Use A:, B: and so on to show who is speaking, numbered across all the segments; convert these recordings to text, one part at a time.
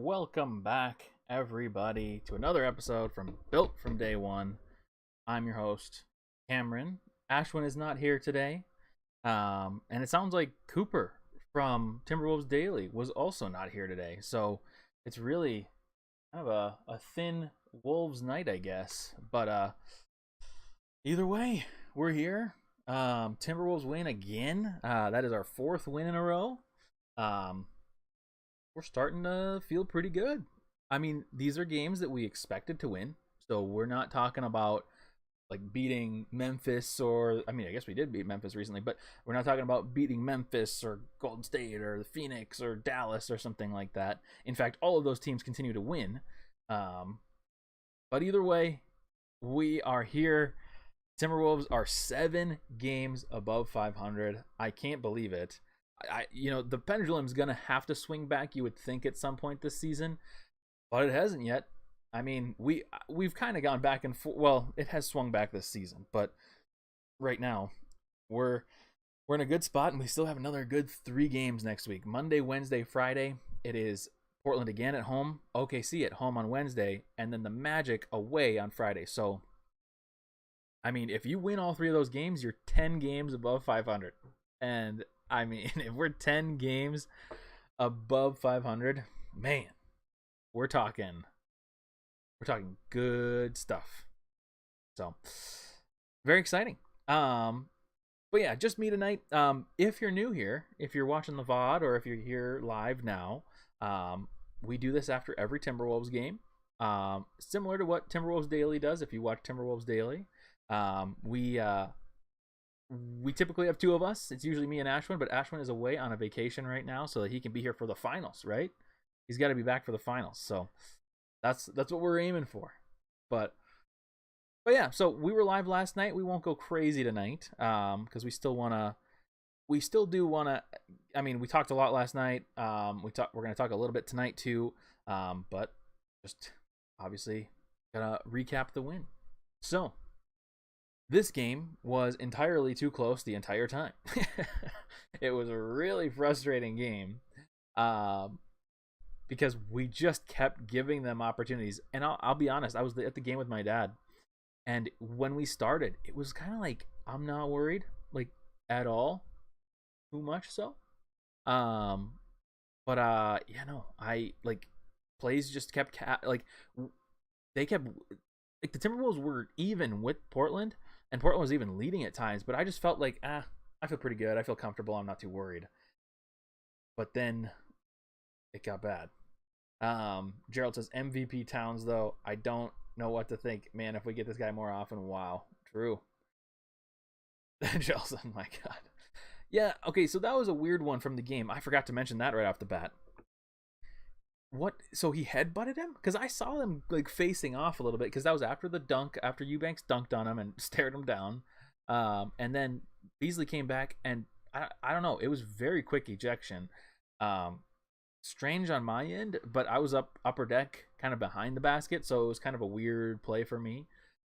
A: Welcome back, everybody, to another episode from Built from Day One. I'm your host, Cameron. Ashwin is not here today, and it sounds like Cooper from Timberwolves Daily was also not here today. So it's really kind of a thin Wolves night, I guess. But either way, we're here. Timberwolves win again. That is our fourth win in a row. We're starting to feel pretty good. I mean, these are games that we expected to win. So we're not talking about like beating Memphis or, I mean, I guess we did beat Memphis recently, but we're not talking about beating Memphis or Golden State or the Phoenix or Dallas or something like that. In fact, all of those teams continue to win. But either way, we are here. Timberwolves are 7 games above 500. I can't believe it. The pendulum's gonna have to swing back, you would think, at some point this season, but it hasn't yet. I mean, we've kind of gone back and forth. Well, it has swung back this season, but right now we're in a good spot, and we still have another good 3 games next week. Monday, Wednesday, Friday. It is Portland again at home, OKC at home on Wednesday, and then the Magic away on Friday. So, I mean, if you win all 3 of those games, you're 10 games above 500, and I mean, if we're 10 games above 500, man, we're talking good stuff. So, very exciting. But yeah, just me tonight. If you're new here, if you're watching the VOD or if you're here live now, we do this after every Timberwolves game. Similar to what Timberwolves Daily does. If you watch Timberwolves Daily, we typically have 2 of us. It's usually me and Ashwin, but Ashwin is away on a vacation right now so that he can be here for the finals, right? He's got to be back for the finals. So that's what we're aiming for. But yeah, so we were live last night. We won't go crazy tonight because we still do want to, I mean, we talked a lot last night. We're going to talk a little bit tonight too. But just obviously going to recap the win. So, this game was entirely too close the entire time. It was a really frustrating game because we just kept giving them opportunities. And I'll be honest, I was at the game with my dad. And when we started, it was kind of like, I'm not worried, like, at all. Too much so. I like, plays just kept, they kept, like, the Timberwolves were even with Portland. And Portland was even leading at times, but I just felt like, I feel pretty good. I feel comfortable. I'm not too worried. But then it got bad. Gerald says MVP Towns, though. I don't know what to think. Man, if we get this guy more often, wow. True. Gerald said, oh my God. Yeah, okay, so that was a weird one from the game. I forgot to mention that right off the bat. what? So he headbutted him? Because I saw them like facing off a little bit. Because that was after the dunk, after Eubanks dunked on him and stared him down. And then Beasley came back, and I don't know. It was very quick ejection. Um, Strange on my end, but I was up upper deck, kind of behind the basket, so it was kind of a weird play for me.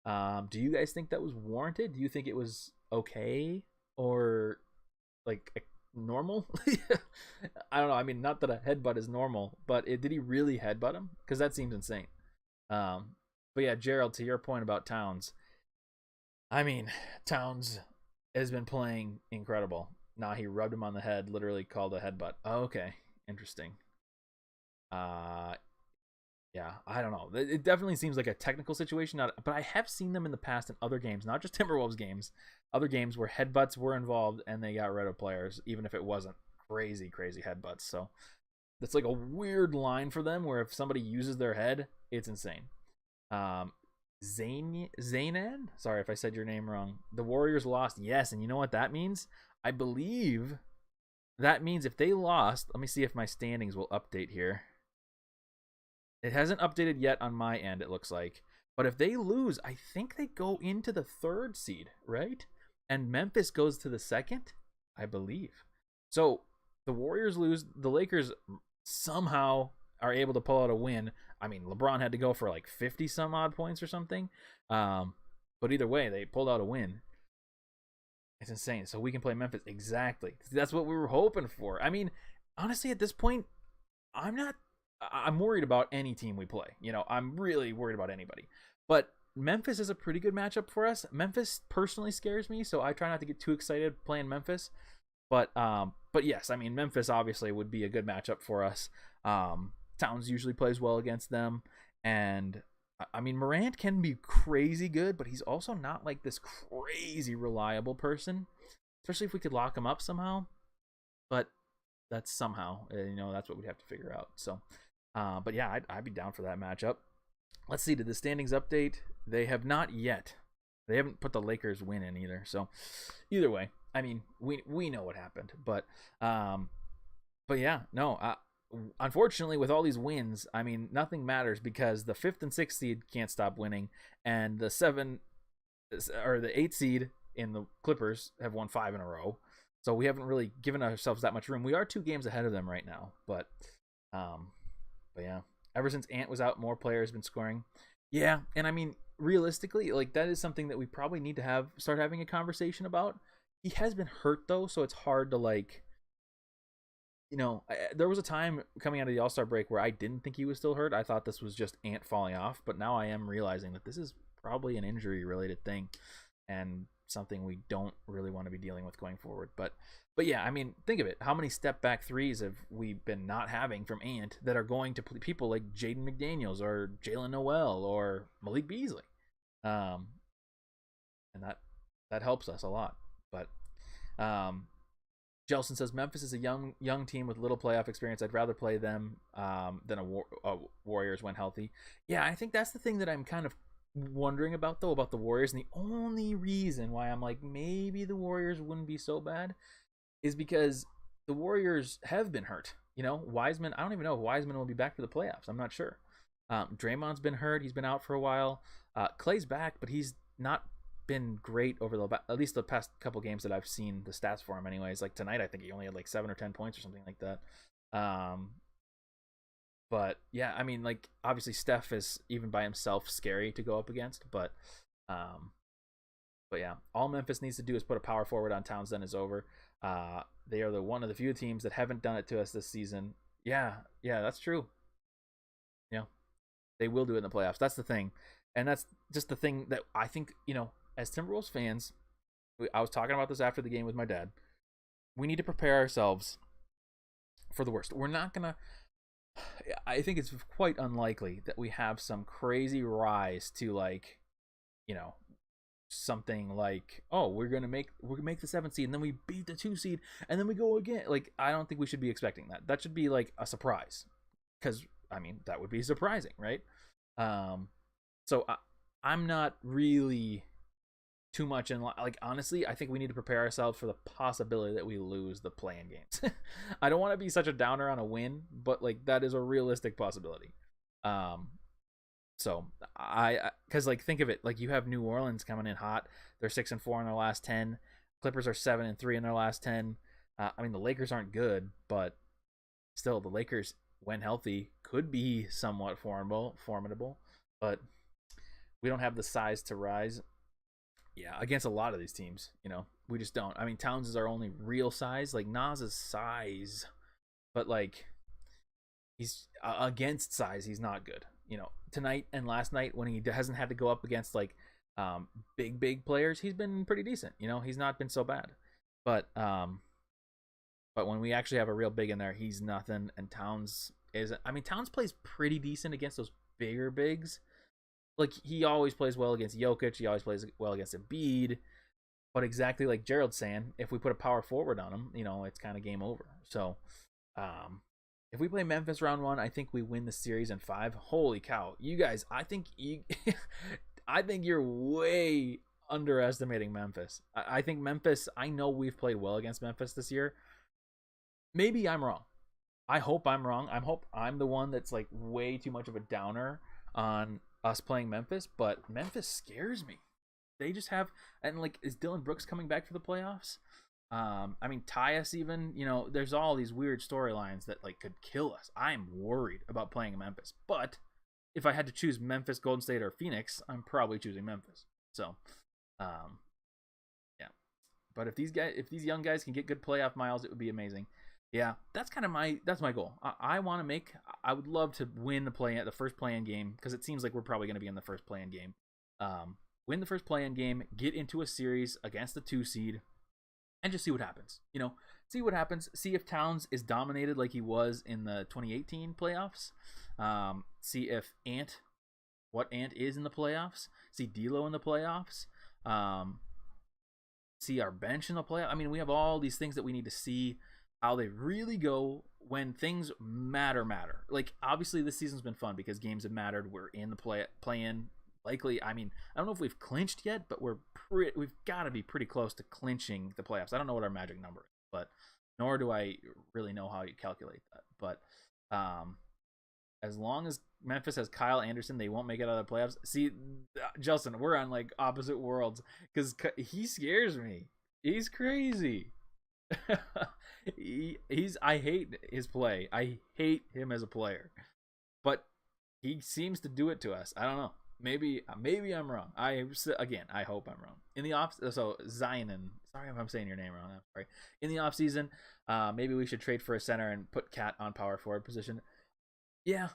A: Do you guys think that was warranted? Do you think it was okay, or like normal? I don't know. I mean, not that a headbutt is normal, but did he really headbutt him? Because that seems insane. Um, but yeah, Gerald, to your point about Towns, I mean, Towns has been playing incredible. Nah, he rubbed him on the head, literally called a headbutt. Oh, okay, interesting. Uh, yeah, I don't know. It definitely seems like a technical situation, but I have seen them in the past in other games, not just Timberwolves games, other games where headbutts were involved and they got rid of players, even if it wasn't crazy, crazy headbutts. So that's like a weird line for them where if somebody uses their head, it's insane. Um, Zaynan? Sorry if I said your name wrong. The Warriors lost. Yes, and you know what that means? I believe that means if they lost, let me see if my standings will update here. It hasn't updated yet on my end, it looks like. But if they lose, I think they go into the 3rd seed, right? And Memphis goes to the 2nd, I believe. So the Warriors lose. The Lakers somehow are able to pull out a win. I mean, LeBron had to go for like 50 some odd points or something. But either way, they pulled out a win. It's insane. So we can play Memphis. Exactly. That's what we were hoping for. I mean, honestly, at this point, I'm worried about any team we play. You know, I'm really worried about anybody. But Memphis is a pretty good matchup for us. Memphis personally scares me, so I try not to get too excited playing Memphis. But yes, I mean, Memphis obviously would be a good matchup for us. Towns usually plays well against them, and I mean, Morant can be crazy good, but he's also not like this crazy reliable person, especially if we could lock him up somehow. But that's somehow, that's what we'd have to figure out. So, but yeah, I'd be down for that matchup. Let's see, did the standings update? They have not yet. They haven't put the Lakers win in either. So, either way, I mean, we know what happened, but yeah, no. Unfortunately, with all these wins, I mean, nothing matters because the 5th and 6th seed can't stop winning, and the 8th seed in the Clippers have won 5 in a row. So we haven't really given ourselves that much room. We are 2 games ahead of them right now, but yeah. Ever since Ant was out, more players have been scoring. Yeah, and I mean, realistically, like that is something that we probably need to start having a conversation about. He has been hurt though, so it's hard to like. There was a time coming out of the All-Star break where I didn't think he was still hurt. I thought this was just Ant falling off, but now I am realizing that this is probably an injury-related thing and something we don't really want to be dealing with going forward. But yeah, I mean, think of it. How many step-back threes have we been not having from Ant that are going to people like Jaden McDaniels or Jalen Noel or Malik Beasley? And that helps us a lot. But Jelson says Memphis is a young team with little playoff experience. I'd rather play them than a Warriors when healthy. Yeah, I think that's the thing that I'm kind of wondering about though, about the Warriors. And the only reason why I'm like maybe the Warriors wouldn't be so bad is because the Warriors have been hurt. Wiseman. I don't even know if Wiseman will be back for the playoffs. I'm not sure. Draymond's been hurt. He's been out for a while. Clay's back, but he's not been great over at least the past couple games that I've seen the stats for him anyways. Like tonight I think he only had like 7 or 10 points or something like that. But yeah, I mean, like obviously Steph is even by himself scary to go up against, but yeah, all Memphis needs to do is put a power forward on Towns, then is over. They are one of the few teams that haven't done it to us this season. Yeah, that's true. They will do it in the playoffs. That's the thing. And that's just the thing that I think, as Timberwolves fans, I was talking about this after the game with my dad. We need to prepare ourselves for the worst. We're not going to. I think it's quite unlikely that we have some crazy rise to something like, oh, we're gonna make the 7th seed and then we beat the 2 seed and then we go again. Like, I don't think we should be expecting that. That should be like a surprise, because I mean that would be surprising, right? So I'm not really too much in like honestly, I think we need to prepare ourselves for the possibility that we lose the play-in games. I don't want to be such a downer on a win, but like that is a realistic possibility. Um, so I because like think of it, like you have New Orleans coming in hot. They're 6-4 in their last 10. Clippers are 7-3 in their last 10. I mean the Lakers aren't good, but still the Lakers when healthy could be somewhat formidable, but we don't have the size to rise. Yeah, against a lot of these teams, we just don't. I mean, Towns is our only real size. Like Nas's size, but like he's against size, he's not good. Tonight and last night when he hasn't had to go up against like big players, he's been pretty decent. He's not been so bad. But when we actually have a real big in there, he's nothing. And Towns is, I mean, Towns plays pretty decent against those bigger bigs. Like he always plays well against Jokic, he always plays well against Embiid. But exactly like Gerald's saying, if we put a power forward on him, it's kind of game over. So, if we play Memphis round 1, I think we win the series in 5. Holy cow, you guys! I think I think you're way underestimating Memphis. I think Memphis. I know we've played well against Memphis this year. Maybe I'm wrong. I hope I'm wrong. I hope I'm the one that's like way too much of a downer on us playing Memphis. But Memphis scares me. They just have, and like, is Dylan Brooks coming back for the playoffs? I mean, Tyus even, there's all these weird storylines that like could kill us. I'm worried about playing Memphis, but if I had to choose Memphis, Golden State, or Phoenix, I'm probably choosing Memphis. So, yeah. But if these young guys can get good playoff miles, it would be amazing. Yeah, that's kind of that's my goal. I would love to win the first play-in game because it seems like we're probably going to be in the first play-in game. Win the first play-in game, get into a series against the 2 seed. And just see what happens. See what happens. See if Towns is dominated like he was in the 2018 playoffs. See if what Ant is in the playoffs. See D'Lo in the playoffs. See our bench in the playoffs. I mean, we have all these things that we need to see how they really go when things matter. Like, obviously, this season's been fun because games have mattered. We're in the play-in. Likely, I mean, I don't know if we've clinched yet, but we've got to be pretty close to clinching the playoffs. I don't know what our magic number is, but nor do I really know how you calculate that. But as long as Memphis has Kyle Anderson, they won't make it out of the playoffs. See, Jelson, we're on like opposite worlds because he scares me. He's crazy. I hate his play. I hate him as a player, but he seems to do it to us. I don't know. Maybe I'm wrong. I hope I'm wrong. In the Zion, sorry if I'm saying your name wrong. I'm sorry. In the off season, maybe we should trade for a center and put Cat on power forward position. Yeah,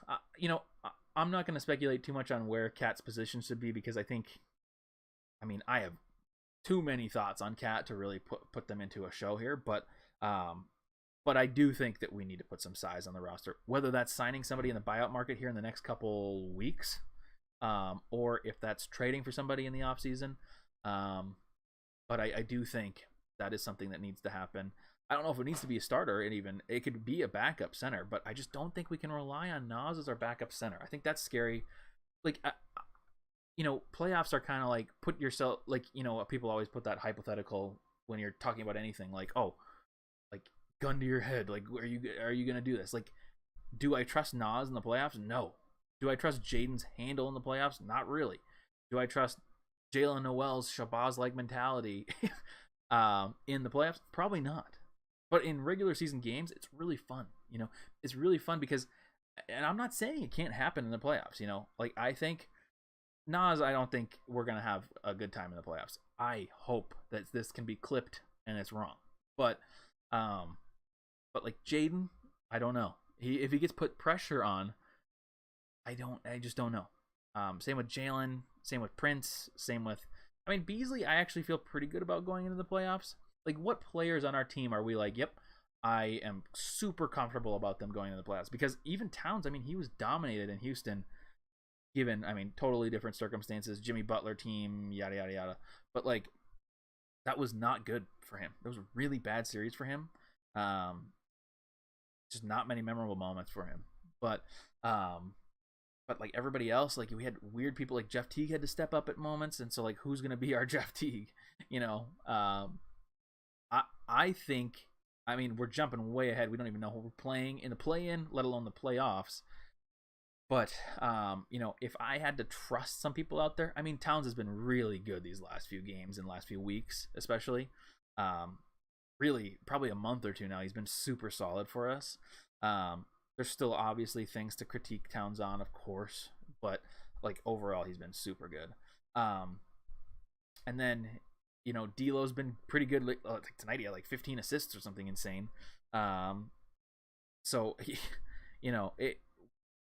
A: I'm not going to speculate too much on where Cat's position should be because I I have too many thoughts on Cat to really put them into a show here. But I do think that we need to put some size on the roster. Whether that's signing somebody in the buyout market here in the next couple weeks. Or if that's trading for somebody in the offseason. But I do think that is something that needs to happen. I don't know if it needs to be a starter, it could be a backup center, but I just don't think we can rely on Nas as our backup center. I think that's scary. Like, playoffs are kind of like put yourself, like, people always put that hypothetical when you're talking about anything, like, oh, like gun to your head, like, are you gonna do this? Like, do I trust Nas in the playoffs? No. Do I trust Jaden's handle in the playoffs? Not really. Do I trust Jalen Noel's Shabazz-like mentality in the playoffs? Probably not. But in regular season games, it's really fun. It's really fun because, and I'm not saying it can't happen in the playoffs. Like I think Nas, I don't think we're gonna have a good time in the playoffs. I hope that this can be clipped and it's wrong. But like Jaden, I don't know. If he gets put pressure on. I just don't know. Same with Jalen, same with Prince, same with, Beasley, I actually feel pretty good about going into the playoffs. Like, what players on our team are we like, yep, I am super comfortable about them going into the playoffs? Because even Towns, he was dominated in Houston, given, totally different circumstances, Jimmy Butler team, yada, yada, yada. But, like, that was not good for him. It was a really bad series for him. Just not many memorable moments for him. But, but like everybody else, like we had weird people like Jeff Teague had to step up at moments, and so like who's gonna be our Jeff Teague? You know, I think, I mean, we're jumping way ahead. We don't even know who we're playing in the play-in, let alone the playoffs. But you know, if I had to trust some people out there, I mean, Towns has been really good these last few games and last few weeks, especially. Really, probably a month or two now, he's been super solid for us. There's still obviously things to critique Towns on, of course, but like overall, he's been super good. And then, you know, D'Lo's been pretty good. Like tonight, he had like 15 assists or something insane. So he, you know,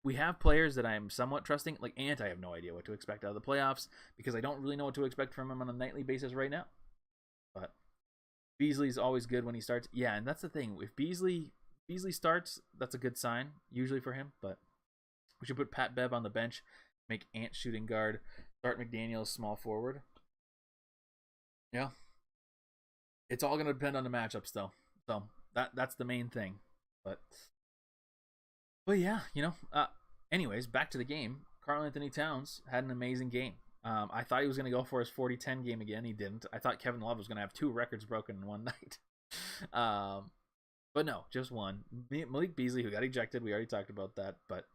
A: we have players that I'm somewhat trusting. Like Ant, I have no idea what to expect out of the playoffs because I don't really know what to expect from him on a nightly basis right now. But Beasley's always good when he starts. Yeah, and that's the thing. If Beasley starts, that's a good sign usually for him. But we should put Pat Bev on the bench, make Ant shooting guard, start McDaniels small forward. Yeah, it's all gonna depend on the matchups though. So that's the main thing. But yeah, you know. Anyways, back to the game. Karl Anthony Towns had an amazing game. I thought he was going to go for his 40-10 game again. He didn't. I thought Kevin Love was going to have 2 records broken in one night. But no, just one. Malik Beasley, who got ejected, we already talked about that. But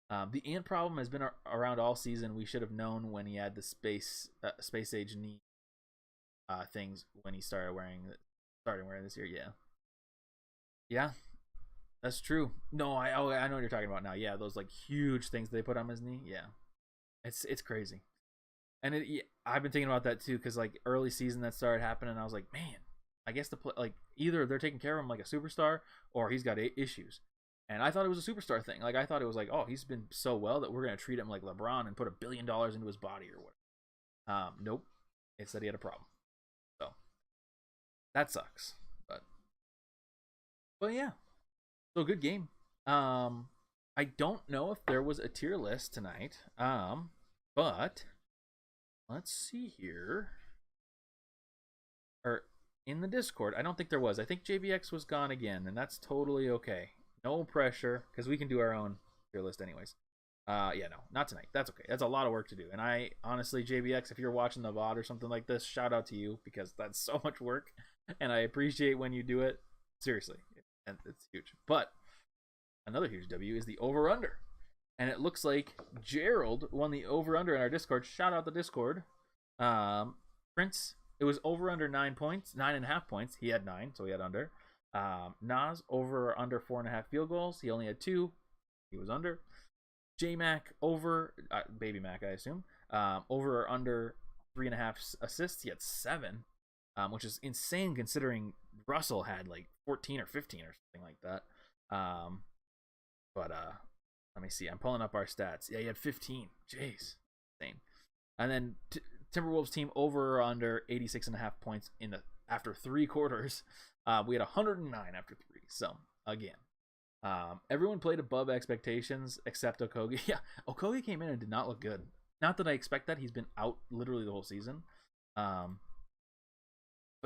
A: the Ant problem has been around all season. We should have known when he had the space age knee things when he started wearing this year. Yeah, that's true. No, I know what you're talking about now. Yeah, those like huge things they put on his knee. Yeah, it's crazy. And I've been thinking about that too, because like early season that started happening, and I was like, man, I guess like either they're taking care of him like a superstar, or he's got issues. And I thought it was a superstar thing. Like I thought it was like, oh, he's been so well that we're gonna treat him like LeBron and put $1 billion into his body or whatever. Nope, it said he had a problem. So that sucks. But yeah, so good game. I don't know if there was a tier list tonight. But let's see here. Or in the Discord, I don't think there was. I think JVX was gone again, and that's totally okay. No pressure, because we can do our own tier list anyways. Yeah, no, not tonight. That's okay. That's a lot of work to do. And I honestly, JVX, if you're watching the VOD or something like this, shout out to you, because that's so much work, and I appreciate when you do it. Seriously, and it's huge. But another huge W is the over-under. And it looks like Gerald won the over-under in our Discord. Shout out the Discord. Prince, it was over-under 9 points, 9.5 points. He had 9, so he had under. Nas, over or under 4.5 field goals. He only had 2. He was under. J-Mac, over, Baby Mac, I assume. Over or under 3.5 assists. He had 7, which is insane considering Russell had like 14 or 15 or something like that. But let me see. I'm pulling up our stats. Yeah, he had 15. Jeez. Insane. And then Timberwolves team over or under 86.5 points after 3 quarters. We had 109 after 3. So, again. Everyone played above expectations except Okogie. Yeah, Okogie came in and did not look good. Not that I expect that. He's been out literally the whole season. But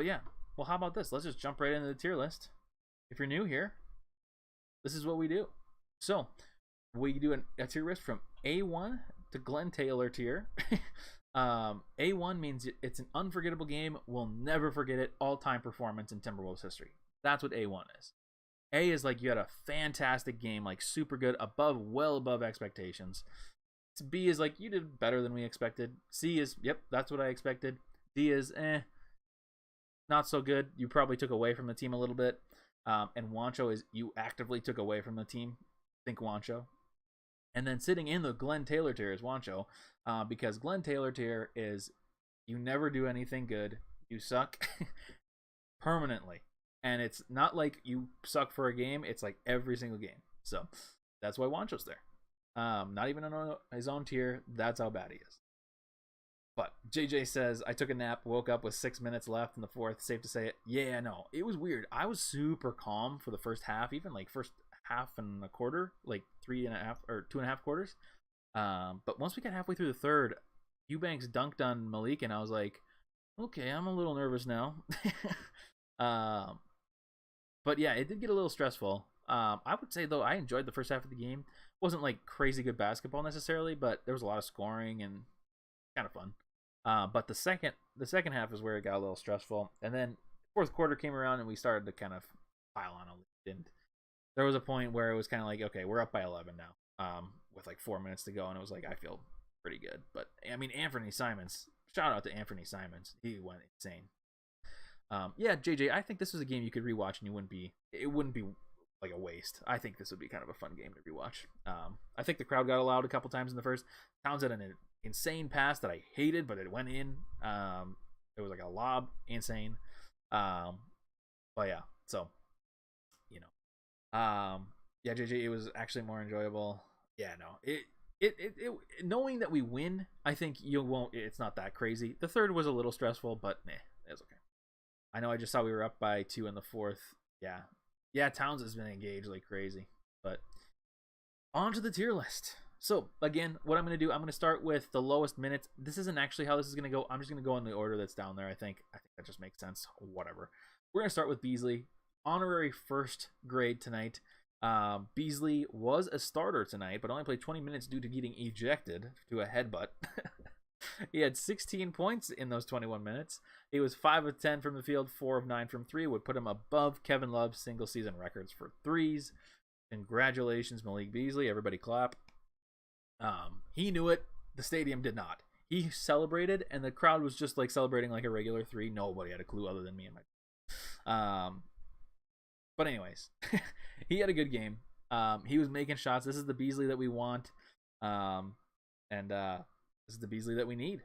A: yeah. Well, how about this? Let's just jump right into the tier list. If you're new here, this is what we do. So, we do a tier list from A1 to Glenn Taylor tier. A1 means it's an unforgettable game. We'll never forget it. All-time performance in Timberwolves history. That's what A1 is. A is like you had a fantastic game, like super good, well above expectations. B is like you did better than we expected. C is, yep, that's what I expected. D is, not so good. You probably took away from the team a little bit. And Wancho is you actively took away from the team. Think Wancho. And then sitting in the Glenn Taylor tier is Wancho, because Glenn Taylor tier is you never do anything good. You suck permanently. And it's not like you suck for a game. It's like every single game. So that's why Wancho's there. Not even on his own tier. That's how bad he is. But JJ says, I took a nap, woke up with 6 minutes left in the fourth. Safe to say it. Yeah, no, it was weird. I was super calm for the first half, even like first half and a quarter, like 3.5 or 2.5 quarters. But once we got halfway through the third, Eubanks dunked on Malik, and I was like, okay, I'm a little nervous now. But yeah, it did get a little stressful. I would say, though, I enjoyed the first half of the game. Wasn't like crazy good basketball necessarily, but there was a lot of scoring and kind of fun. But the second half is where it got a little stressful, and then fourth quarter came around and we started to kind of pile on a lead. And there was a point where it was kind of like, okay, we're up by 11 now, with like 4 minutes to go, and it was like I feel pretty good. But I mean, Anthony Simons, shout out to Anthony Simons, he went insane. Yeah, JJ, I think this was a game you could rewatch and it wouldn't be like a waste. I think this would be kind of a fun game to rewatch. I think the crowd got loud a couple times in the first. Towns had an insane pass that I hated, but it went in. It was like a lob, insane. But yeah, so yeah, JJ, it was actually more enjoyable. Yeah, no, it knowing that we win, I think you won't. It's not that crazy. The third was a little stressful, but it was okay. I know I just saw we were up by 2 in the fourth. Yeah, Towns has been engaged like crazy. But on to the tier list. So again, what I'm going to do, I'm going to start with the lowest minutes. This isn't actually how this is going to go. I'm just going to go in the order that's down there. I think that just makes sense. Whatever. We're going to start with Beasley. Honorary first grade tonight. Beasley was a starter tonight, but only played 20 minutes due to getting ejected to a headbutt. He had 16 points in those 21 minutes. He was 5 of 10 from the field, 4 of 9 from 3, would put him above Kevin Love's single season records for threes. Congratulations, Malik Beasley. Everybody clap. He knew it. The stadium did not. He celebrated, and the crowd was just like celebrating like a regular three. Nobody had a clue other than me and my. But anyways, he had a good game. He was making shots. This is the Beasley that we want. And this is the Beasley that we need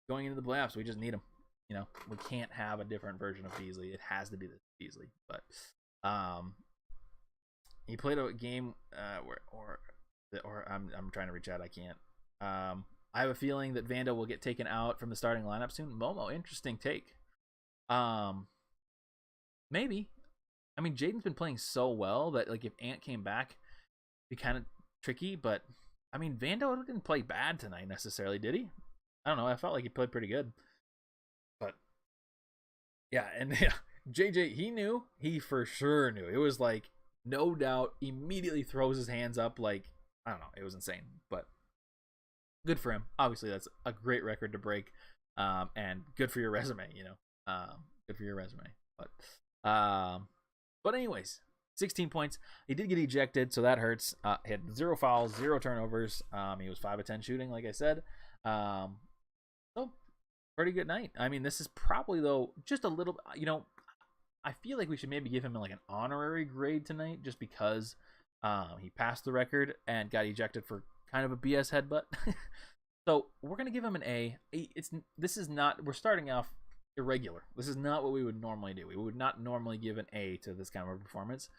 A: going into the playoffs. We just need him. We can't have a different version of Beasley. It has to be the Beasley. But he played a game or I'm trying to reach out. I can't. I have a feeling that Vando will get taken out from the starting lineup soon. Momo, interesting take. Maybe. I mean, Jaden's been playing so well that like if Ant came back, it'd be kind of tricky. But I mean, Vando didn't play bad tonight necessarily, did he? I don't know. I felt like he played pretty good. But yeah, and yeah, JJ, he for sure knew. It was like no doubt. Immediately throws his hands up like I don't know. It was insane, but good for him. Obviously, that's a great record to break, and good for your resume. Good for your resume. But anyways, 16 points. He did get ejected, so that hurts. He had 0 fouls, 0 turnovers. He was 5 of 10 shooting, like I said. So pretty good night. I mean, this is probably though just a little. I feel like we should maybe give him like an honorary grade tonight, just because he passed the record and got ejected for kind of a BS headbutt. So we're gonna give him an A. We're starting off irregular. This is not what we would normally do. We would not normally give an A to this kind of a performance.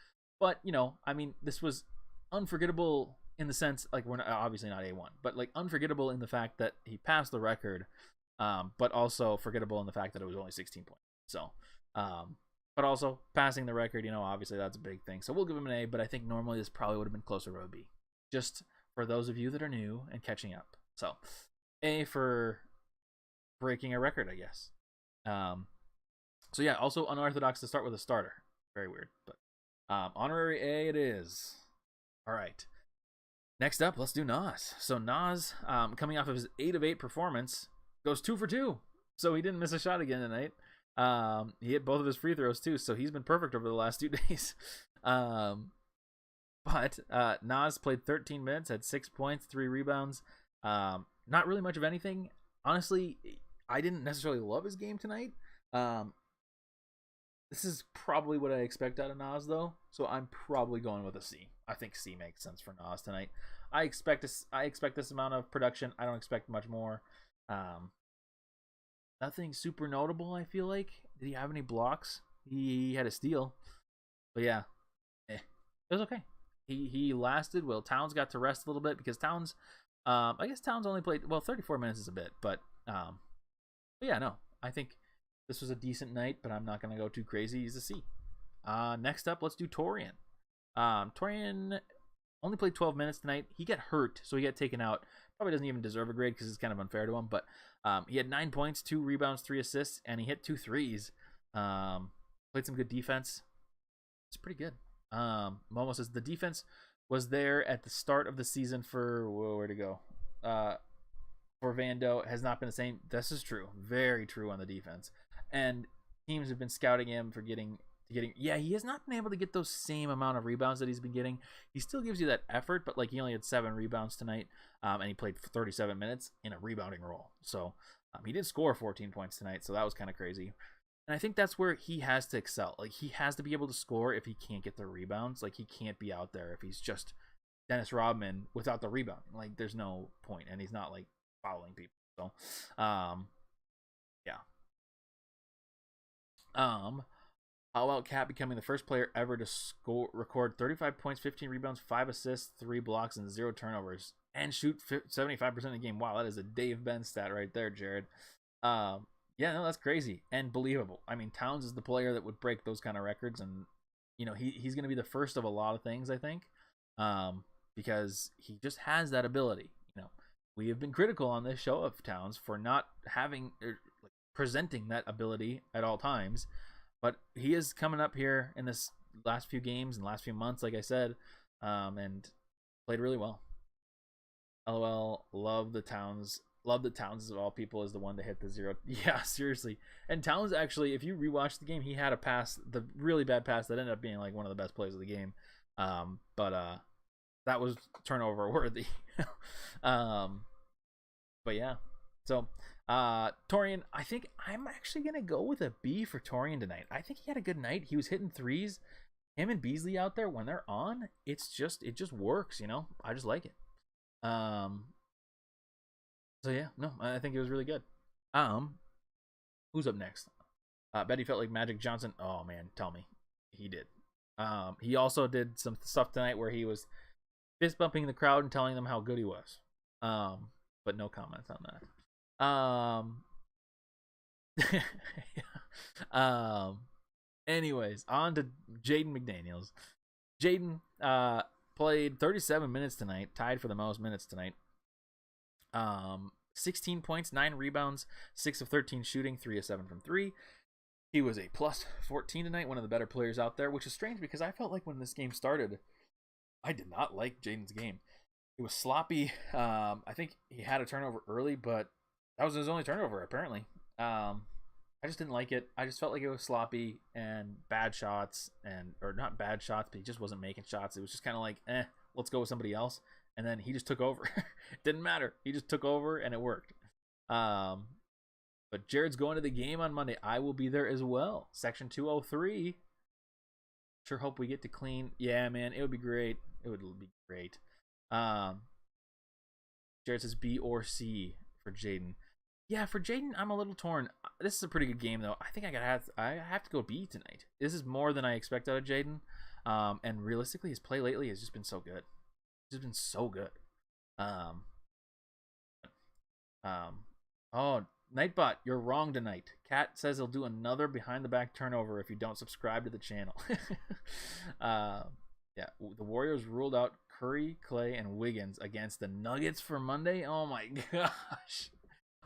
A: But I mean, this was unforgettable in the sense like we're obviously not A1, but like unforgettable in the fact that he passed the record, but also forgettable in the fact that it was only 16 points. So, but also passing the record, obviously that's a big thing. So we'll give him an A, but I think normally this probably would have been closer to a B, just for those of you that are new and catching up. So A for breaking a record, I guess. So yeah, also unorthodox to start with a starter. Very weird, but honorary A it is. All right. Next up, let's do Nas. So Nas, coming off of his 8 of 8 performance, goes 2 for 2. So he didn't miss a shot again tonight. He hit both of his free throws too, so he's been perfect over the last 2 days. But Nas played 13 minutes, had 6 points, 3 rebounds. Not really much of anything. Honestly, I didn't necessarily love his game tonight. This is probably what I expect out of Nas, though. So I'm probably going with a C. I think C makes sense for Nas tonight. I expect this amount of production. I don't expect much more. Nothing super notable, I feel like. Did he have any blocks? He had a steal. But yeah, it was okay. He lasted. Well, Towns got to rest a little bit because Towns, I guess Towns only played, 34 minutes is a bit. But yeah, no, I think this was a decent night, but I'm not going to go too crazy. He's a C. Next up, let's do Torian. Torian only played 12 minutes tonight. He got hurt, so he got taken out. Probably doesn't even deserve a grade because it's kind of unfair to him. But he had 9 points, 2 rebounds, 3 assists, and he hit 2 threes. Played some good defense. It's pretty good. Momo says the defense was there at the start of the season for where to go. For Vando has not been the same. This is true, very true on the defense, and teams have been scouting him for getting. Yeah, he has not been able to get those same amount of rebounds that he's been getting. He still gives you that effort, but like he only had 7 rebounds tonight, and he played for 37 minutes in a rebounding role. So he did score 14 points tonight, so that was kind of crazy. And I think that's where he has to excel. Like he has to be able to score if he can't get the rebounds. Like he can't be out there if he's just Dennis Rodman without the rebounding. Like there's no point, and he's not like fouling people. So, yeah. How about Cat becoming the first player ever to record 35 points, 15 rebounds, 5 assists, 3 blocks, and 0 turnovers, and shoot 75% of the game? Wow, that is a Dave Ben stat right there, Jared. Yeah, no, that's crazy and believable. I mean, Towns is the player that would break those kind of records, and he's going to be the first of a lot of things, I think, because he just has that ability. We have been critical on this show of Towns for not having or presenting that ability at all times. But he is coming up here in this last few games and last few months, like I said, and played really well. LOL, love the Towns of all people is the one to hit the 0. Yeah, seriously. And Towns actually, if you rewatch the game, he had a pass, the really bad pass that ended up being like one of the best plays of the game. But that was turnover worthy. But yeah, so Torian, I think I'm actually gonna go with a B for Torian tonight. I think he had a good night. He was hitting threes. Him and Beasley out there when they're on, it just works. I just like it. So yeah, no, I think it was really good. Who's up next? Bet he felt like Magic Johnson. Oh man, tell me, he did. He also did some stuff tonight where he was fist bumping the crowd and telling them how good he was. But no comments on that. Anyways, on to Jaden McDaniels. Jaden played 37 minutes tonight, tied for the most minutes tonight. 16 points, 9 rebounds, 6 of 13 shooting, 3 of 7 from 3. He was a plus 14 tonight, one of the better players out there, which is strange because I felt like when this game started, I did not like Jaden's game. It was sloppy. I think he had a turnover early, but that was his only turnover, apparently. I just didn't like it. I just felt like it was sloppy and bad shots, or not bad shots, but he just wasn't making shots. It was just kind of like, let's go with somebody else. And then he just took over. It didn't matter. He just took over, and it worked. But Jared's going to the game on Monday. I will be there as well. Section 203. Sure hope we get to clean. Yeah, man, it would be great. It would be great. Jared says B or C for Jaden. Yeah, for Jaden, I'm a little torn. This is a pretty good game, though. I think I have to go B tonight. This is more than I expect out of Jaden. And realistically, his play lately has just been so good. He's just been so good. Oh, Nightbot, you're wrong tonight. Cat says he'll do another behind the back turnover if you don't subscribe to the channel. Yeah, the Warriors ruled out Curry, Clay, and Wiggins against the Nuggets for Monday. Oh my gosh.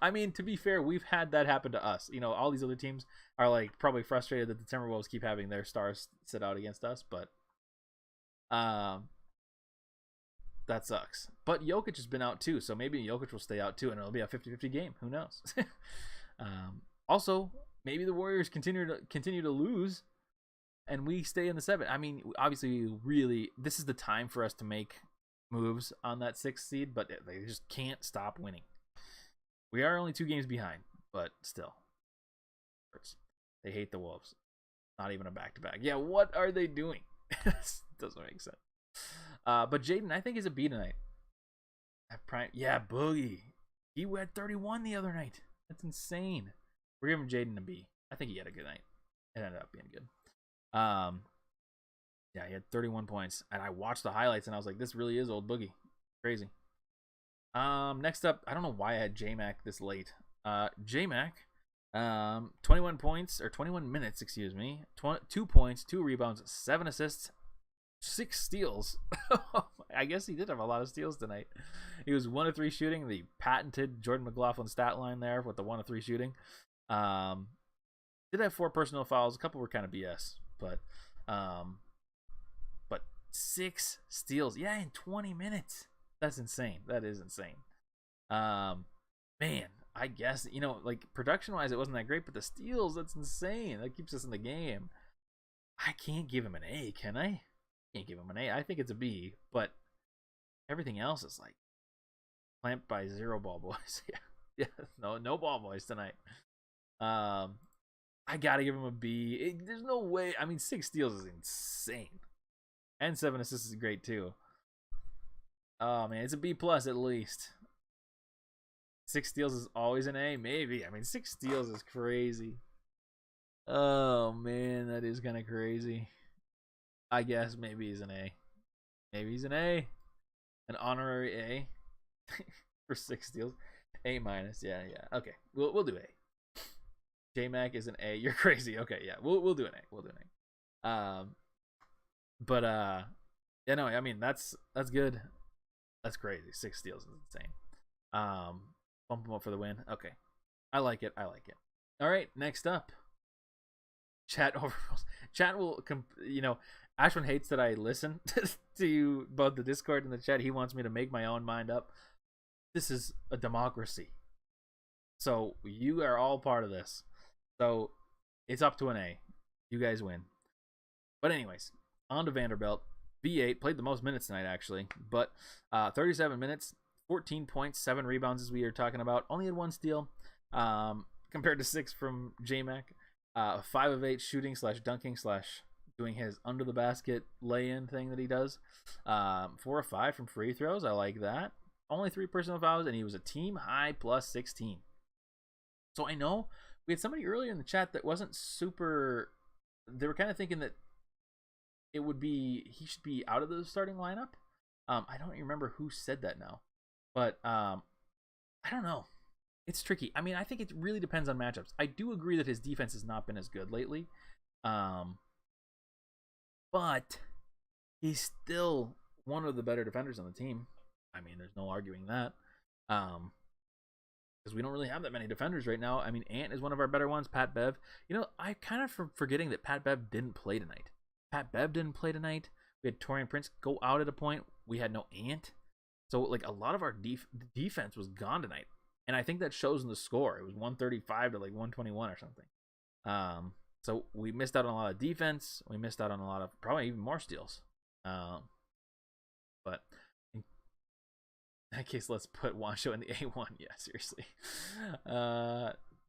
A: I mean, to be fair, we've had that happen to us. All these other teams are like probably frustrated that the Timberwolves keep having their stars sit out against us, but that sucks. But Jokic has been out too, so maybe Jokic will stay out too, and it'll be a 50-50 game. Who knows? Also, maybe the Warriors continue to lose, and we stay in the 7. I mean, obviously, really, this is the time for us to make moves on that 6th seed, but they just can't stop winning. We are only 2 games behind, but still, they hate the Wolves. Not even a back-to-back. Yeah, what are they doing? Doesn't make sense. But Jaden, I think, is a B tonight. Yeah, Boogie. He had 31 the other night. That's insane. We're giving Jaden a B. I think he had a good night. It ended up being good. Yeah, he had 31 points, and I watched the highlights, and I was like, this really is old Boogie. Crazy. Next up, I don't know why I had J-Mac this late. J-Mac, 21 points, or 21 minutes, excuse me. 2 points, 2 rebounds, 7 assists, 6 steals. I guess he did have a lot of steals tonight. He was 1 of 3 shooting, the patented Jordan McLaughlin stat line there with the 1 of 3 shooting. Did have 4 personal fouls. A couple were kind of BS, but 6 steals. Yeah, in 20 minutes. That's insane. That is insane. Man, I guess, like production-wise, it wasn't that great, but the steals, that's insane. That keeps us in the game. I can't give him an A, can I? Can't give him an A. I think it's a B, but everything else is like clamped by 0 ball boys. Yeah, no ball boys tonight. I gotta give him a B. There's no way. I mean, 6 steals is insane, and 7 assists is great too. Oh man, it's a B plus at least. 6 steals is always an A, maybe. I mean, 6 steals is crazy. Oh man, that is kind of crazy. I guess maybe he's an A. Maybe he's an A, an honorary A for 6 steals. A minus, yeah. Okay, we'll do A. J-Mac is an A. You're crazy. Okay, yeah, we'll do an A. We'll do an A. But yeah, no, I mean that's good. That's crazy. 6 steals is insane. Bump him up for the win. Okay, I like it. All right, next up, chat overrules. Chat will, Ashwin hates that I listen to both the Discord and the chat. He wants me to make my own mind up. This is a democracy, so you are all part of this. So it's up to an A. You guys win. But anyways, on to Vanderbilt. V8 played the most minutes tonight, actually, but 37 minutes, 14 points, 7 rebounds, as we were talking about. Only had 1 steal, compared to 6 from J-Mac. 5 of 8 shooting / dunking / doing his under the basket lay-in thing that he does. 4 of 5 from free throws. I like that. Only 3 personal fouls, and he was a team high plus 16. So I know we had somebody earlier in the chat that wasn't super. They were kind of thinking that he should be out of the starting lineup. I don't remember who said that now, but I don't know. It's tricky. I mean, I think it really depends on matchups. I do agree that his defense has not been as good lately, but he's still one of the better defenders on the team. I mean, there's no arguing that, because we don't really have that many defenders right now. I mean, Ant is one of our better ones. Pat Bev. I kind of forgetting that Pat Bev didn't play tonight. Pat Bev didn't play tonight. We had Torian Prince go out at a point. We had no Ant. So, like, a lot of our defense was gone tonight. And I think that shows in the score. It was 135 to, 121 or something. So, we missed out on a lot of defense. We missed out on a lot of, probably even more steals. But in that case, let's put Wancho in the A1. Yeah, seriously.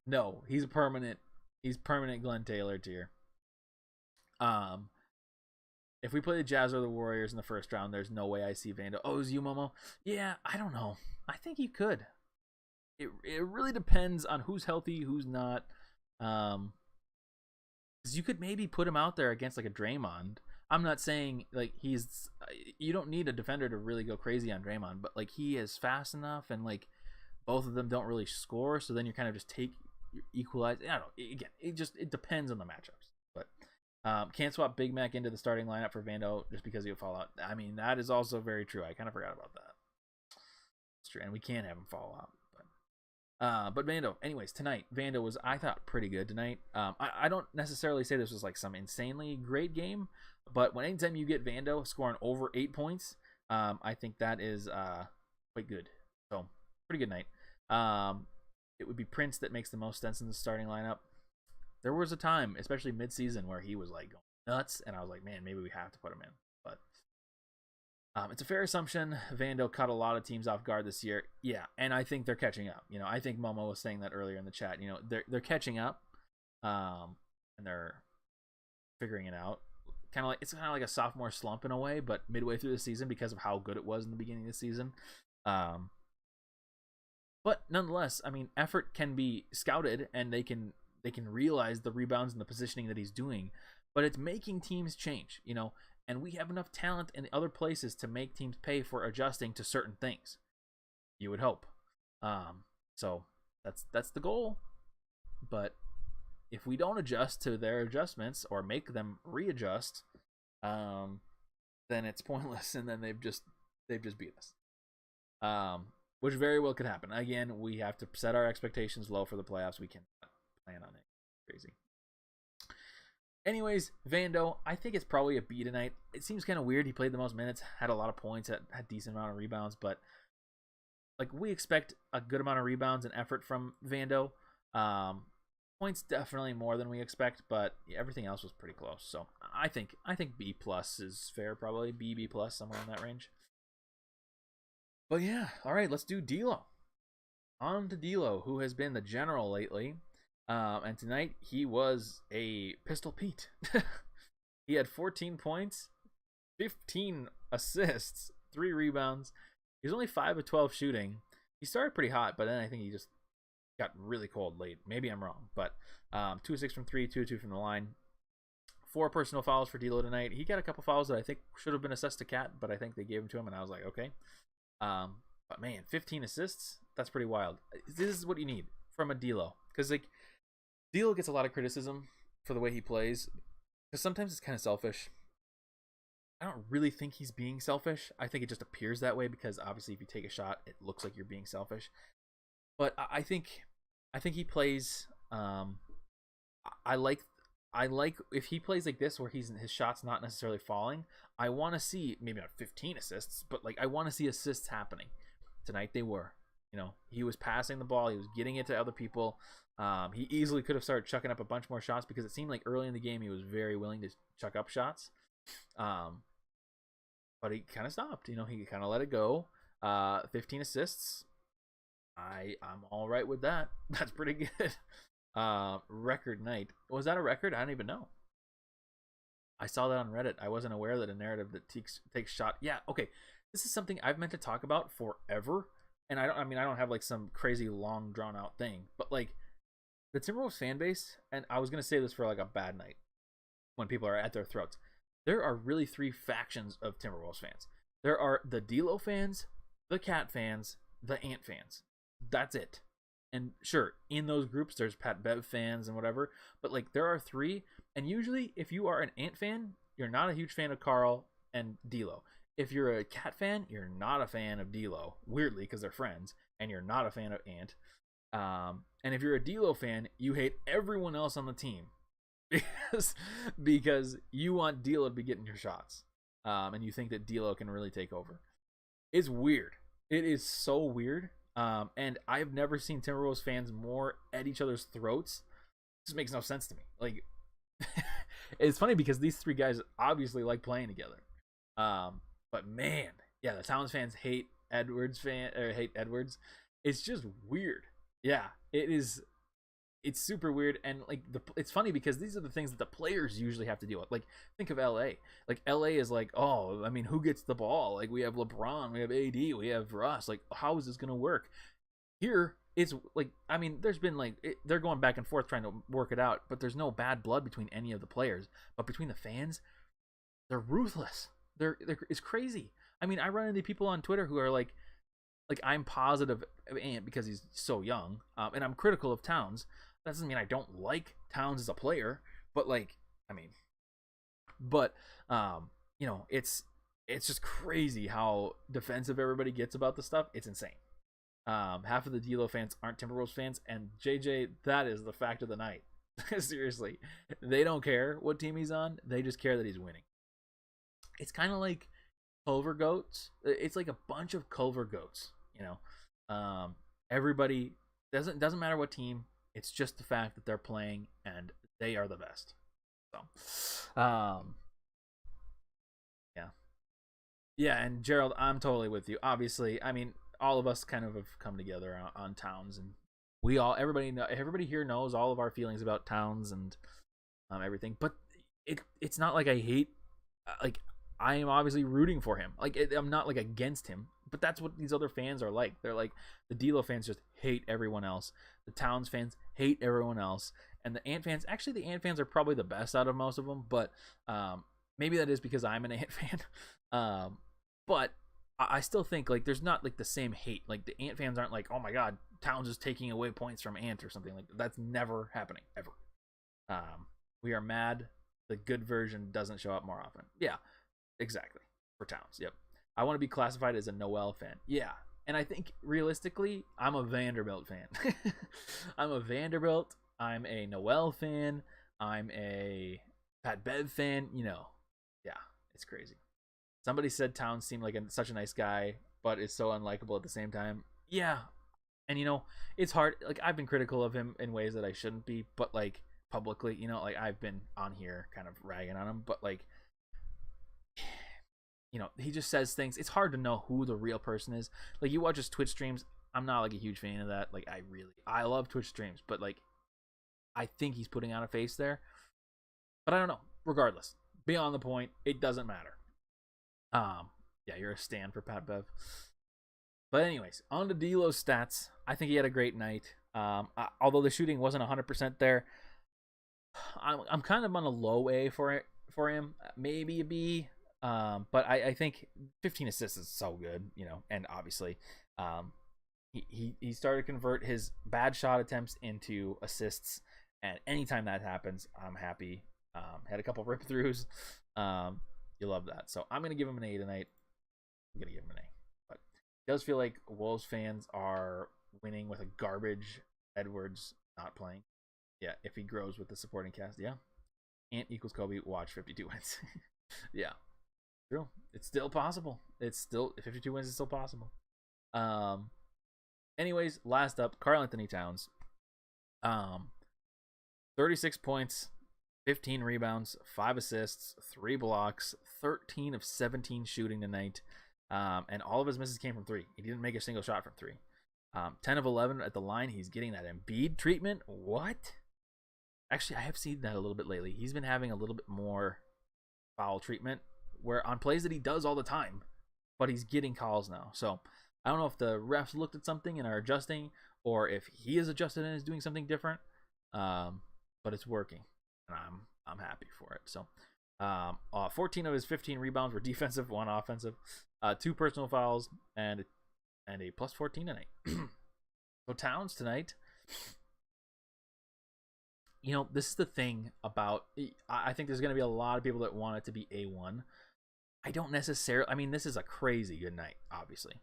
A: No, he's permanent Glenn Taylor tier. If we play the Jazz or the Warriors in the first round, there's no way I see Vando. Oh, is you, Momo? Yeah, I don't know. I think he could. It really depends on who's healthy, who's not. Because you could maybe put him out there against a Draymond. I'm not saying you don't need a defender to really go crazy on Draymond, but he is fast enough, and both of them don't really score, so then you're kind of just equalize. I don't know. Again, it depends on the matchups. But can't swap Big Mac into the starting lineup for Vando just because he'll fall out. I mean, that is also very true. I kind of forgot about that. It's true, and we can't have him fall out. But Vando, anyways, tonight, Vando was, I thought, pretty good tonight. I don't necessarily say this was some insanely great game, but anytime you get Vando scoring over 8 points, I think that is quite good. So, pretty good night. It would be Prince that makes the most sense in the starting lineup. There was a time, especially mid-season, where he was going nuts, and I was like, man, maybe we have to put him in. But it's a fair assumption. Vando caught a lot of teams off guard this year. Yeah, and I think they're catching up. I think Momo was saying that earlier in the chat. They're catching up, and they're figuring it out. It's kind of like a sophomore slump in a way, but midway through the season because of how good it was in the beginning of the season. But nonetheless, I mean, effort can be scouted, and they can realize the rebounds and the positioning that he's doing, but it's making teams change, and we have enough talent in other places to make teams pay for adjusting to certain things. You would hope. So that's the goal. But if we don't adjust to their adjustments or make them readjust, then it's pointless, and then they've just beat us. Which very well could happen. Again, we have to set our expectations low for the playoffs. We cannot plan on it. Crazy. Anyways, Vando, I think it's probably a B tonight. It seems kind of weird. He played the most minutes, had a lot of points, had decent amount of rebounds, but like we expect a good amount of rebounds and effort from Vando. Points definitely more than we expect, but everything else was pretty close. So I think B plus is fair, probably B plus, somewhere in that range. But yeah, all right, let's do D'Lo. On to D'Lo, who has been the general lately. And tonight he was a Pistol Pete. He had 14 points, 15 assists, 3 rebounds. He was only 5 of 12 shooting. He started pretty hot, but then I think he just got really cold late. Maybe I'm wrong, but 2 of 6 from 3, 2 of 2 from the line. 4 personal fouls for D'Lo tonight. He got a couple fouls that I think should have been assessed to Cat, but I think they gave them to him, and I was like, okay. But man, 15 assists, that's pretty wild. This is what you need from a D'Lo, because like D'Lo gets a lot of criticism for the way he plays, because sometimes it's kind of selfish. I don't really think he's being selfish. I think it just appears that way because obviously if you take a shot, it looks like you're being selfish. But I think he plays. I like if he plays like this, where his shot's not necessarily falling. I want to see maybe not 15 assists, but like I want to see assists happening. Tonight they were. You know, he was passing the ball, he was getting it to other people. He easily could have started chucking up a bunch more shots because it seemed like early in the game he was very willing to chuck up shots. But he kind of stopped. You know, he kind of let it go. 15 assists. I'm all right with that. That's pretty good. Record night. Was that a record? I don't even know. I saw that on Reddit. I wasn't aware that a narrative that takes shot. Yeah, okay. This is something I've meant to talk about forever. And I don't have like some crazy long drawn out thing, but like the Timberwolves fan base, and I was going to say this for like a bad night when people are at their throats. There are really 3 factions of Timberwolves fans. There are the D'Lo fans, the Cat fans, the Ant fans. That's it. And sure, in those groups, there's Pat Bev fans and whatever. But like, there are 3. And usually, if you are an Ant fan, you're not a huge fan of Karl and D'Lo. If you're a Cat fan, you're not a fan of D'Lo. Weirdly, because they're friends, and you're not a fan of Ant. And if you're a D'Lo fan, you hate everyone else on the team. because you want D'Lo to be getting your shots, and you think that D'Lo can really take over. It's weird. It is so weird. And I've never seen Timberwolves fans more at each other's throats. It just makes no sense to me. Like, it's funny because these 3 guys obviously like playing together. But man, yeah, the Towns fans hate Edwards. It's just weird. Yeah, it is. It's super weird, and like it's funny because these are the things that the players usually have to deal with. Like, think of LA. Like, LA is like, oh, I mean, who gets the ball? Like, we have LeBron, we have AD, we have Russ. Like, how is this gonna work? Here, it's like, I mean, there's been like they're going back and forth trying to work it out, but there's no bad blood between any of the players. But between the fans, they're ruthless. It's crazy. I mean, I run into people on Twitter who are like I'm positive of Ant because he's so young, and I'm critical of Towns. That doesn't mean I don't like Towns as a player, but like, I mean, but you know, it's just crazy how defensive everybody gets about the stuff. It's insane. Half of the D'Lo fans aren't Timberwolves fans, and JJ, that is the fact of the night. Seriously, they don't care what team he's on; they just care that he's winning. It's kind of like Culver goats. It's like a bunch of Culver goats. You know, everybody doesn't matter what team. It's just the fact that they're playing and they are the best. So, yeah. And Gerald, I'm totally with you. Obviously, I mean, all of us kind of have come together on Towns, and everybody here knows all of our feelings about Towns and everything. But it's not like I hate. Like, I am obviously rooting for him. Like, I'm not like against him. But that's what these other fans are like. They're like, the D'Lo fans just hate everyone else. The Towns fans hate everyone else. And the Ant fans, actually the Ant fans are probably the best out of most of them. But maybe that is because I'm an Ant fan. But I still think like there's not like the same hate. Like, the Ant fans aren't like, oh my God, Towns is taking away points from Ant or something. Like, that's never happening, ever. We are mad the good version doesn't show up more often. Yeah, exactly. For Towns, yep. I want to be classified as a Noel fan. Yeah. And I think realistically, I'm a Vanderbilt fan. I'm a Vanderbilt. I'm a Noel fan. I'm a Pat Bev fan, yeah, it's crazy. Somebody said Towns seemed like such a nice guy, but is so unlikable at the same time. Yeah, and it's hard. Like I've been critical of him in ways that I shouldn't be, but like publicly, like I've been on here kind of ragging on him, but like he just says things. It's hard to know who the real person is. Like you watch his Twitch streams. I'm not like a huge fan of that. Like I love Twitch streams, but like I think he's putting on a face there. But I don't know. Regardless, beyond the point, it doesn't matter. Yeah, you're a stan for Pat Bev. But anyways, on to D'Lo's stats. I think he had a great night. Although the shooting wasn't 100% there, I'm kind of on a low A for him, maybe a B. But I think 15 assists is so good, and obviously, he started to convert his bad shot attempts into assists, and anytime that happens, I'm happy. Had a couple rip throughs. You love that. So I'm gonna give him an A tonight. I'm gonna give him an A. But it does feel like Wolves fans are winning with a garbage Edwards not playing. Yeah, if he grows with the supporting cast, yeah. Ant equals Kobe. Watch 52 wins. Yeah, true. It's still possible. It's still 52 wins is still possible. Anyways, last up, Karl Anthony Towns. 36 points, 15 rebounds, 5 assists, 3 blocks, 13 of 17 shooting tonight. And all of his misses came from 3. He didn't make a single shot from 3. 10 of 11 at the line. He's getting that Embiid treatment. What? Actually, I have seen that a little bit lately. He's been having a little bit more foul treatment where on plays that he does all the time, but he's getting calls now. So I don't know if the refs looked at something and are adjusting, or if he is adjusted and is doing something different. But it's working, and I'm happy for it. So 14 of his 15 rebounds were defensive, 1 offensive, 2 personal fouls, and a plus 14 tonight. So Towns tonight, this is the thing about, I think there's going to be a lot of people that want it to be A1. I don't necessarily, I mean, this is a crazy good night, obviously.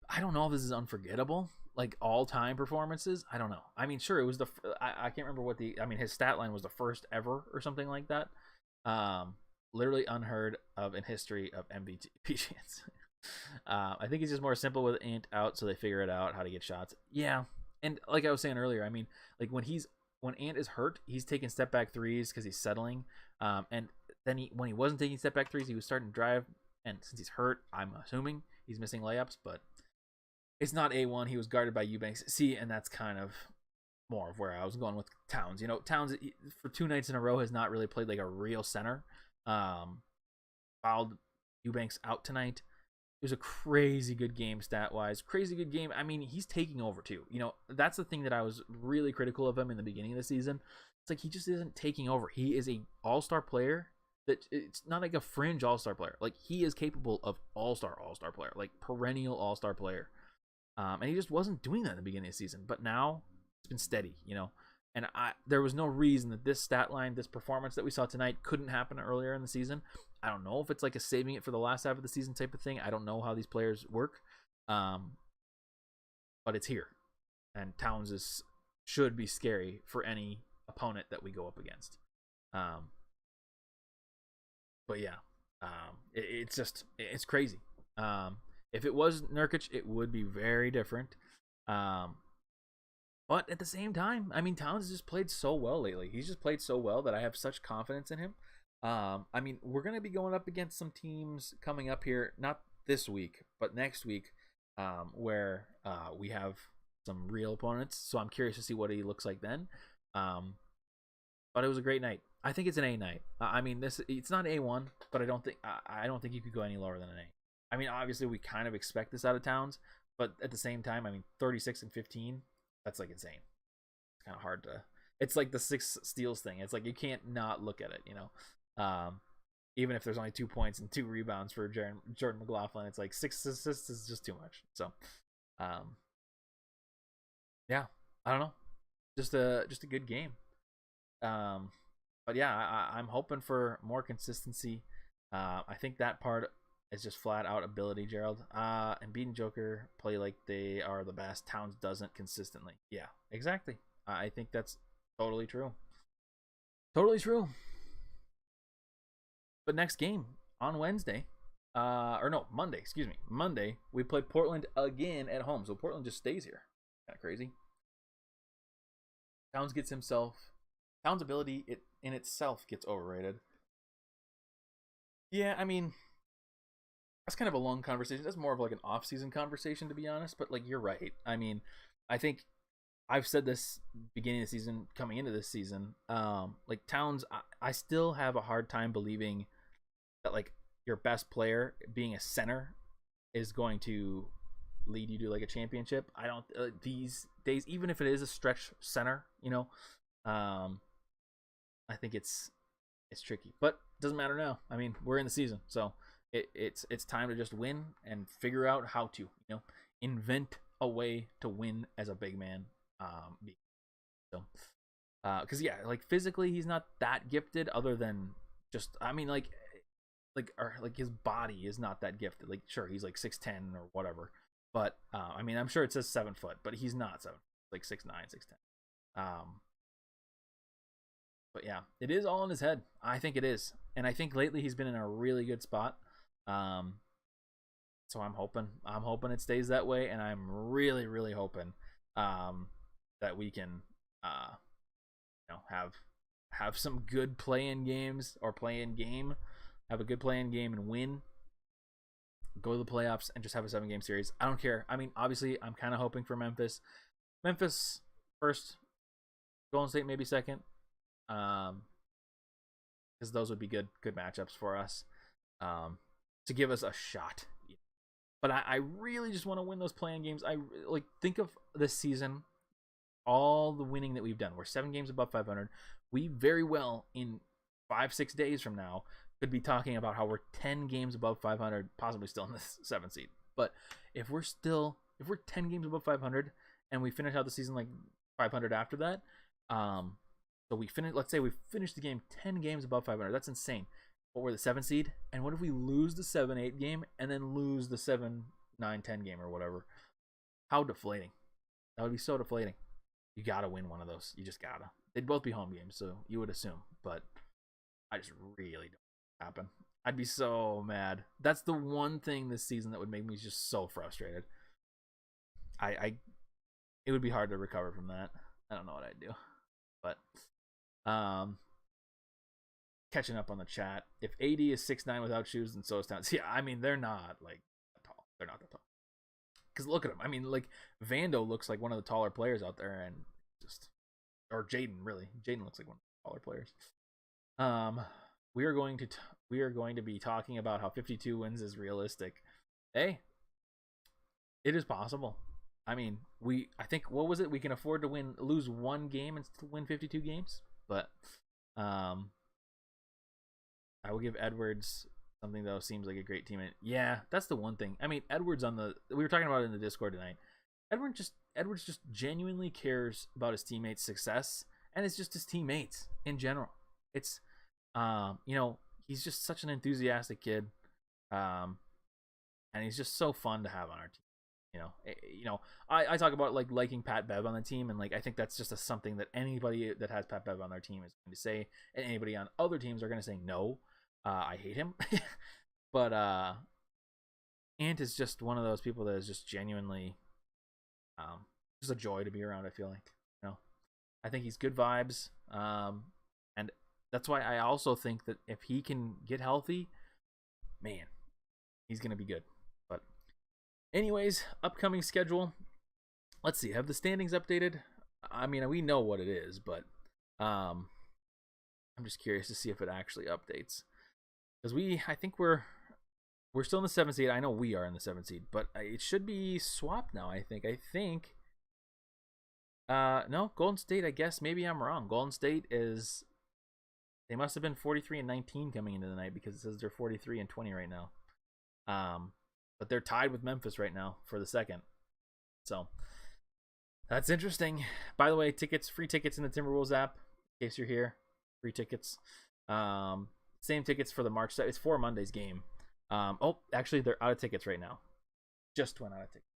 A: I don't know if this is unforgettable, like all-time performances. I don't know. I mean, sure, it was I can't remember what his stat line was the first ever or something like that. Literally unheard of in history of MVP chance. I think it's just more simple with Ant out, so they figure it out how to get shots. Yeah, and like I was saying earlier, I mean, like when Ant is hurt, he's taking step back threes because he's settling. And then when he wasn't taking step back threes, he was starting to drive. And since he's hurt, I'm assuming he's missing layups, but it's not A1. He was guarded by Eubanks. See, and that's kind of more of where I was going with Towns. Towns for 2 nights in a row has not really played like a real center. Fouled Eubanks out tonight. It was a crazy good game stat-wise. Crazy good game. I mean, he's taking over too. That's the thing that I was really critical of him in the beginning of the season. It's like he just isn't taking over. He is a all-star player. It's not like a fringe all-star player. Like he is capable of all-star player, like perennial all-star player. And he just wasn't doing that in the beginning of the season. But now it's been steady, And there was no reason that this stat line, this performance that we saw tonight couldn't happen earlier in the season. I don't know if it's like a saving it for the last half of the season type of thing. I don't know how these players work. But it's here. And Towns should be scary for any opponent that we go up against. But yeah, it's crazy. If it was Nurkic, it would be very different. But at the same time, I mean, Towns has just played so well lately. He's just played so well that I have such confidence in him. I mean, we're going to be going up against some teams coming up here, not this week, but next week, where we have some real opponents. So I'm curious to see what he looks like then. But it was a great night. I think it's an A night. I mean, it's not A1, but I don't think you could go any lower than an A. I mean, obviously, we kind of expect this out of Towns, but at the same time, I mean, 36 and 15, that's like insane. It's kind of hard to. It's like the 6 steals thing. It's like you can't not look at it, even if there's only 2 points and 2 rebounds for Jordan McLaughlin, it's like 6 assists is just too much. So, yeah, I don't know, just a good game. But yeah, I'm hoping for more consistency. I think that part is just flat out ability, Gerald. And beating Joker play like they are the best. Towns doesn't consistently. Yeah, exactly. I think that's totally true. Totally true. But next game on Wednesday, or no, Monday, excuse me. Monday, we play Portland again at home. So Portland just stays here. Kind of crazy. Towns' ability in itself gets overrated. Yeah, I mean, that's kind of a long conversation. That's more of like an off-season conversation, to be honest. But like, you're right. I mean, I think I've said this beginning of the season, coming into this season. Like Towns, I still have a hard time believing that like your best player being a center is going to lead you to like a championship. I don't these days, even if it is a stretch center, I think it's tricky, but it doesn't matter now. I mean, we're in the season, so it's time to just win and figure out how to invent a way to win as a big man. So because yeah, like physically he's not that gifted, other than just like his body is not that gifted. Like sure, he's like 6'10" or whatever, but I mean I'm sure it says 7 foot, but he's not 7, like 6'9", 6'10". But yeah, it is all in his head. I think it is, and I think lately he's been in a really good spot. So I'm hoping it stays that way, and I'm really hoping that we can have some good play-in games or play-in game, have a good play-in game and win, go to the playoffs and just have a 7-game series. I don't care. I mean, obviously I'm kind of hoping for Memphis first, Golden State maybe second, because those would be good matchups for us, to give us a shot. But I really just want to win those play-in games. I like think of this season, all the winning that we've done. We're 7 games above 500. We very well in 5-6 days from now could be talking about how we're 10 games above 500, possibly still in the 7th seed. But if we're 10 games above 500 and we finish out the season like 500 after that, so let's say we finish the game 10 games above 500. That's insane. But we're the 7th seed, and what if we lose the 7-8 game and then lose the 7-9-10 game or whatever? How deflating. That would be so deflating. You gotta win one of those. You just gotta. They'd both be home games, so you would assume. But I just really don't happen. I'd be so mad. That's the one thing this season that would make me just so frustrated. It would be hard to recover from that. I don't know what I'd do. But catching up on the chat. If AD is 6'9" without shoes, then so is Towns. Yeah, I mean they're not like that tall. They're not that tall. Because look at him. I mean, like Vando looks like one of the taller players out there, and or Jaden really. Jaden looks like one of the taller players. We are going to be talking about how 52 wins is realistic. Hey, it is possible. I mean, I think what was it? We can afford to lose 1 game and still win 52 games. But I will give Edwards something, though. Seems like a great teammate. Yeah, that's the one thing. I mean, Edwards we were talking about it in the Discord tonight. Edwards just genuinely cares about his teammates' success, and it's just his teammates in general. It's he's just such an enthusiastic kid, and he's just so fun to have on our team. I talk about like liking Pat Bev on the team, and like I think that's just something that anybody that has Pat Bev on their team is going to say, and anybody on other teams are going to say no. I hate him. But Ant is just one of those people that is just genuinely just a joy to be around. I feel like I think he's good vibes, and that's why I also think that if he can get healthy, man, he's gonna be good. But anyways, upcoming schedule, let's see, have the standings updated? I mean, we know what it is, but I'm just curious to see if it actually updates. Because I think we're still in the 7th seed. I know we are in the 7th seed, but it should be swapped now. I think. No, Golden State. I guess maybe I'm wrong. Golden State they must have been 43-19 coming into the night, because it says they're 43-20 right now. But they're tied with Memphis right now for the 2nd. So that's interesting. By the way, free tickets in the Timberwolves app. In case you're here, free tickets. Same tickets for the March 7th. It's for Monday's game. Actually, they're out of tickets right now. Just went out of tickets,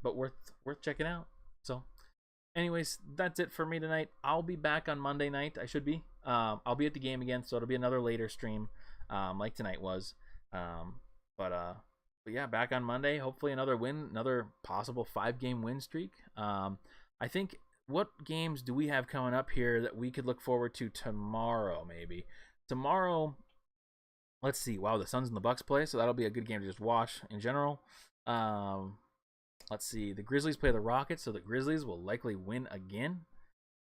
A: but worth checking out. So, anyways, that's it for me tonight. I'll be back on Monday night. I should be. I'll be at the game again, so it'll be another later stream, like tonight was. Um, but uh, but yeah, back on Monday. Hopefully, another win, another possible 5-game win streak. I think, what games do we have coming up here that we could look forward to tomorrow? Maybe tomorrow. Let's see. Wow, the Suns and the Bucks play, so that'll be a good game to just watch in general. Um, let's see. The Grizzlies play the Rockets, so the Grizzlies will likely win again.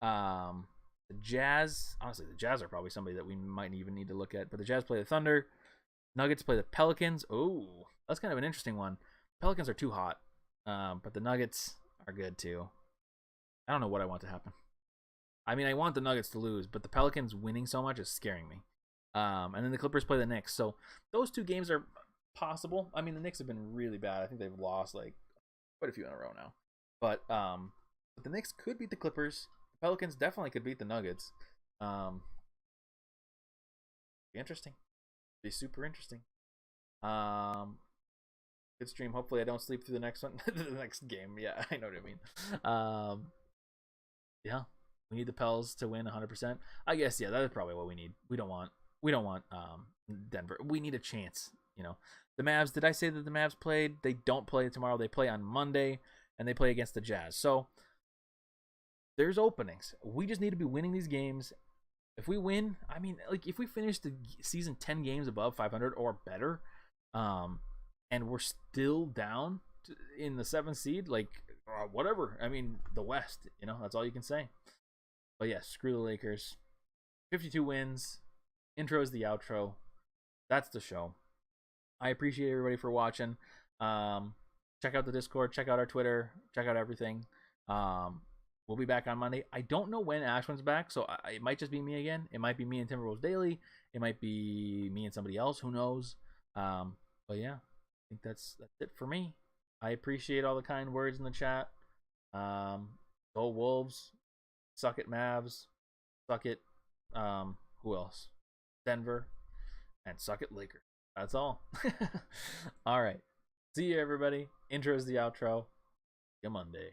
A: The Jazz, honestly, the Jazz are probably somebody that we might even need to look at. But the Jazz play the Thunder. Nuggets play the Pelicans. Oh, that's kind of an interesting one. Pelicans are too hot, but the Nuggets are good too. I don't know what I want to happen. I mean, I want the Nuggets to lose, but the Pelicans winning so much is scaring me. And then the Clippers play the Knicks. So those two games are possible. I mean, the Knicks have been really bad. I think they've lost like quite a few in a row now. But the Knicks could beat the Clippers. The Pelicans definitely could beat the Nuggets. Be interesting. Be super interesting. Good stream. Hopefully I don't sleep through the next one. The next game. Yeah, I know what I mean. Yeah. We need the Pels to win 100%. I guess, yeah, that is probably what we need. We don't want Denver. We need a chance, you know. The Mavs, did I say that the Mavs played? They don't play tomorrow. They play on Monday, and they play against the Jazz. So there's openings. We just need to be winning these games. If we win, I mean, like, if we finish the season 10 games above 500 or better, and we're still down in the 7th seed, like, whatever. I mean, the West, you know, that's all you can say. But yeah, screw the Lakers. 52 wins. Intro is the outro. That's the show. I appreciate everybody for watching. Check out the Discord. Check out our Twitter. Check out everything. We'll be back on Monday. I don't know when Ashwin's back, so it might just be me again. It might be me and Timberwolves Daily. It might be me and somebody else. Who knows? But yeah, I think that's it for me. I appreciate all the kind words in the chat. Go Wolves. Suck it Mavs. Suck it. Who else? Denver. And suck it Lakers. That's all. All right. See you, everybody. Intro is the outro. See you Monday.